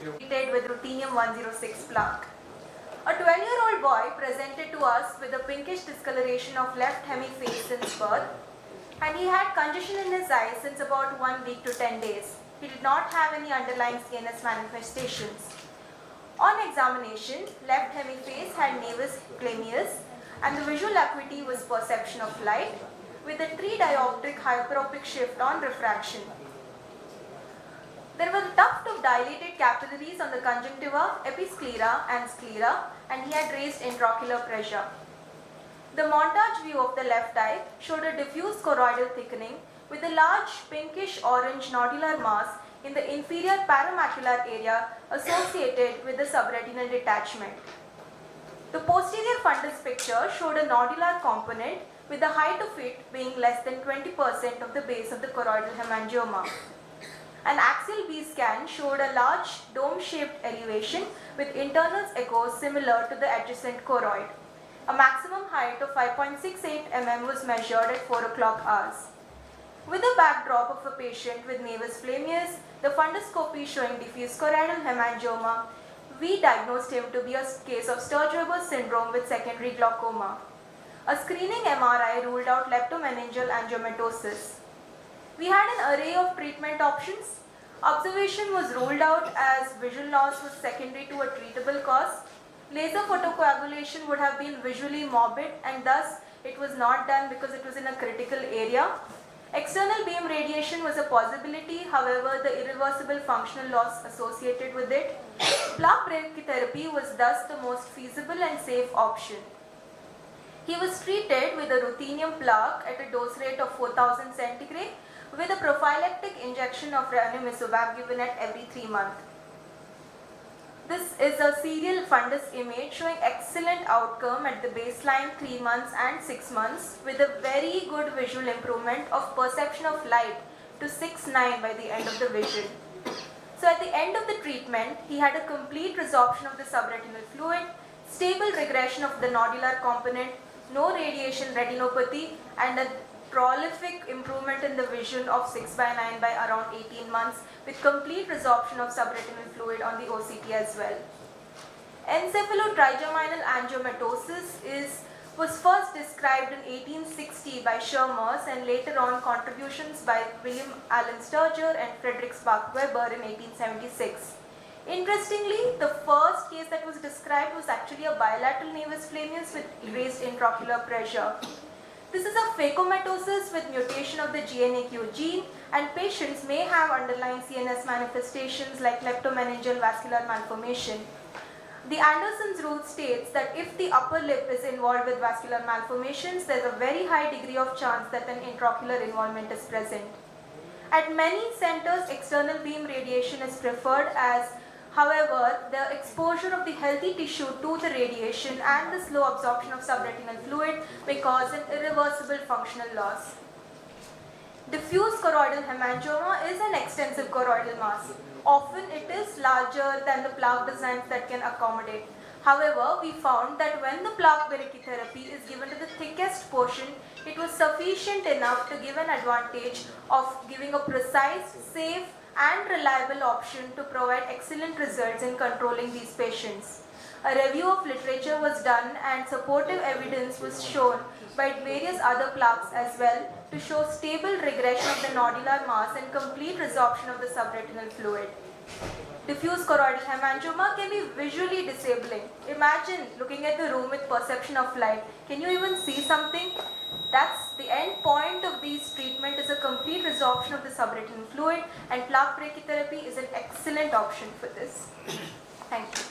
Treated with Ruthenium 106 plaque. A 12-year-old boy presented to us with a pinkish discoloration of left hemiface since birth, and he had congestion in his eyes since about 1 week to 10 days. He did not have any underlying CNS manifestations. On examination, left hemiface had nevus flammeus and the visual acuity was perception of light with a 3-dioptric hyperopic shift on refraction. There was a tuft of dilated capillaries on the conjunctiva, episclera and sclera, and he had raised intraocular pressure. The montage view of the left eye showed a diffuse choroidal thickening with a large pinkish orange nodular mass in the inferior paramacular area associated with the subretinal detachment. The posterior fundus picture showed a nodular component with the height of it being less than 20% of the base of the choroidal hemangioma. An axial B scan showed a large dome-shaped elevation with internal echoes similar to the adjacent choroid. A maximum height of 5.68 mm was measured at 4 o'clock hours. With the backdrop of a patient with nevus flammeus, the funduscopy showing diffuse choroidal hemangioma, we diagnosed him to be a case of Sturge-Weber syndrome with secondary glaucoma. A screening MRI ruled out leptomeningeal angiomatosis. We had an array of treatment options. Observation was ruled out as visual loss was secondary to a treatable cause. Laser photocoagulation would have been visually morbid and thus it was not done because it was in a critical area. External beam radiation was a possibility, however the irreversible functional loss associated with it. Plaque brachytherapy was thus the most feasible and safe option. He was treated with a ruthenium plaque at a dose rate of 4000 centigrade with a prophylactic injection of ranibizumab given at every 3 months. This is a serial fundus image showing excellent outcome at the baseline 3 months and 6 months with a very good visual improvement of perception of light to 6/9 by the end of the vision. So at the end of the treatment, he had a complete resorption of the subretinal fluid, stable regression of the nodular component, no radiation retinopathy, and a prolific improvement in the vision of 6/9 by around 18 months with complete resorption of subretinal fluid on the OCT as well. Encephalotrigeminal angiomatosis was first described in 1860 by Schermers and later on contributions by William Allen Sturger and Frederick Spark Weber in 1876. Interestingly, the first case that was described was actually a bilateral nevus flammeus with raised intraocular pressure. This is a phacomatosis with mutation of the GNAQ gene, and patients may have underlying CNS manifestations like leptomeningeal vascular malformation. The Anderson's rule states that if the upper lip is involved with vascular malformations, there is a very high degree of chance that an intraocular involvement is present. At many centers, external beam radiation is preferred as however, the exposure of the healthy tissue to the radiation and the slow absorption of subretinal fluid may cause an irreversible functional loss. Diffuse choroidal hemangioma is an extensive choroidal mass. Often it is larger than the plaque designs that can accommodate. However, we found that when the plaque brachytherapy is given to the thickest portion, it was sufficient enough to give an advantage of giving a precise, safe, and reliable option to provide excellent results in controlling these patients. A review of literature was done and supportive evidence was shown by various other plaques as well to show stable regression of the nodular mass and complete resorption of the subretinal fluid. Diffuse choroidal hemangioma can be visually disabling. Imagine looking at the room with perception of light. Can you even see something? That's the end point of these treatment is a complete resorption of the subretinal fluid, and plaque brachytherapy is an excellent option for this. Thank you.